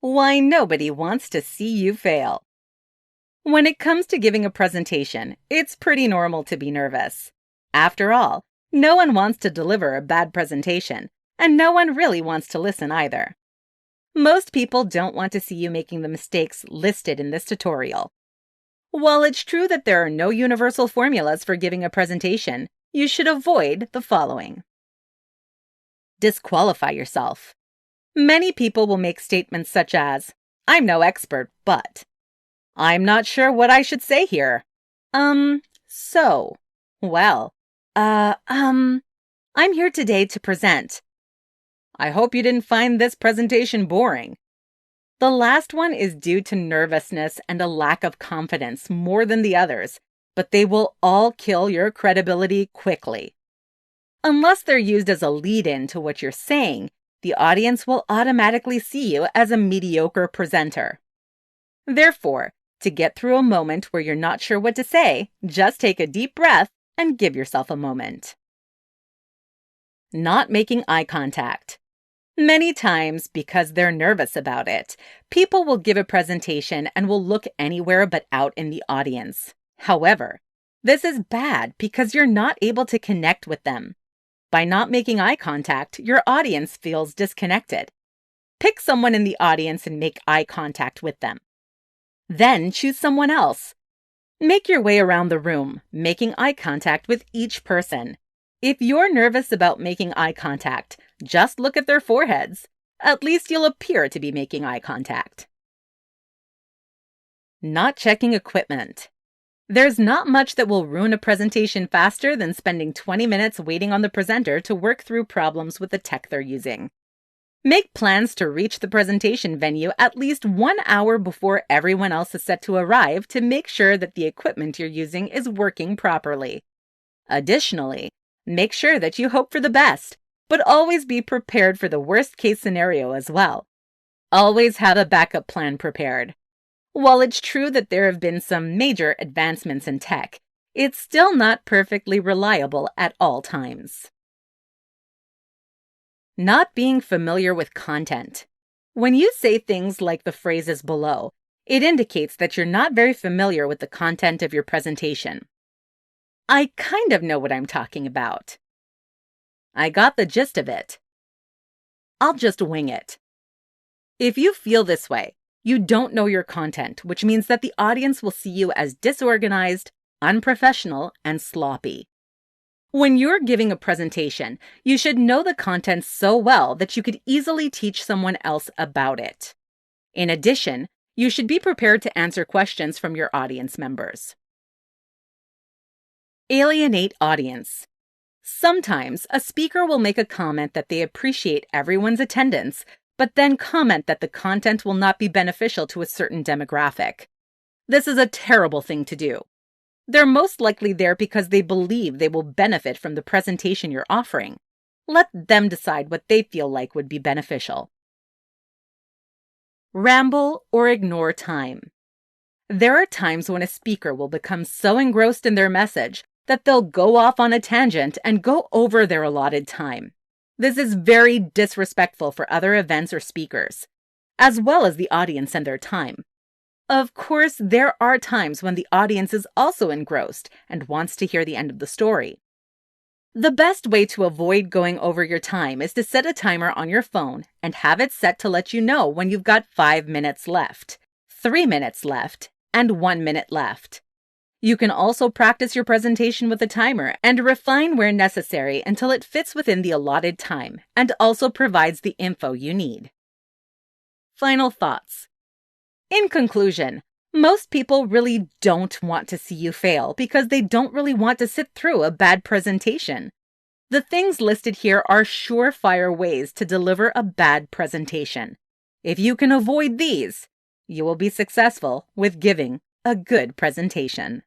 Why nobody wants to see you fail. When it comes to giving a presentation, it's pretty normal to be nervous. After all, no one wants to deliver a bad presentation, and no one really wants to listen either. Most people don't want to see you making the mistakes listed in this tutorial. While it's true that there are no universal formulas for giving a presentation, you should avoid the following. Disqualify yourself. Many people will make statements such as, "I'm no expert, but," "I'm not sure what I should say here," "so," "well," "I'm here today to present." "I hope you didn't find this presentation boring." The last one is due to nervousness and a lack of confidence more than the others, but they will all kill your credibility quickly. Unless they're used as a lead-in to what you're saying, the audience will automatically see you as a mediocre presenter. Therefore, to get through a moment where you're not sure what to say, just take a deep breath and give yourself a moment. Not making eye contact. Many times, because they're nervous about it, people will give a presentation and will look anywhere but out in the audience. However, this is bad because you're not able to connect with them. By not making eye contact, your audience feels disconnected. Pick someone in the audience and make eye contact with them. Then choose someone else. Make your way around the room, making eye contact with each person. If you're nervous about making eye contact, just look at their foreheads. At least you'll appear to be making eye contact. Not checking equipment. There's not much that will ruin a presentation faster than spending 20 minutes waiting on the presenter to work through problems with the tech they're using. Make plans to reach the presentation venue at least 1 hour before everyone else is set to arrive to make sure that the equipment you're using is working properly. Additionally, make sure that you hope for the best, but always be prepared for the worst-case scenario as well. Always have a backup plan prepared. While it's true that there have been some major advancements in tech, it's still not perfectly reliable at all times. Not being familiar with content. When you say things like the phrases below, it indicates that you're not very familiar with the content of your presentation. "I kind of know what I'm talking about." "I got the gist of it." "I'll just wing it." If you feel this way, you don't know your content, which means that the audience will see you as disorganized, unprofessional, and sloppy. When you're giving a presentation, you should know the content so well that you could easily teach someone else about it. In addition, you should be prepared to answer questions from your audience members. Alienate audience. Sometimes a speaker will make a comment that they appreciate everyone's attendance, but then comment that the content will not be beneficial to a certain demographic. This is a terrible thing to do. They're most likely there because they believe they will benefit from the presentation you're offering. Let them decide what they feel like would be beneficial. Ramble or ignore time. There are times when a speaker will become so engrossed in their message that they'll go off on a tangent and go over their allotted time. This is very disrespectful for other events or speakers, as well as the audience and their time. Of course, there are times when the audience is also engrossed and wants to hear the end of the story. The best way to avoid going over your time is to set a timer on your phone and have it set to let you know when you've got 5 minutes left, 3 minutes left, and 1 minute left. You can also practice your presentation with a timer and refine where necessary until it fits within the allotted time and also provides the info you need. Final thoughts. In conclusion, most people really don't want to see you fail because they don't really want to sit through a bad presentation. The things listed here are surefire ways to deliver a bad presentation. If you can avoid these, you will be successful with giving a good presentation.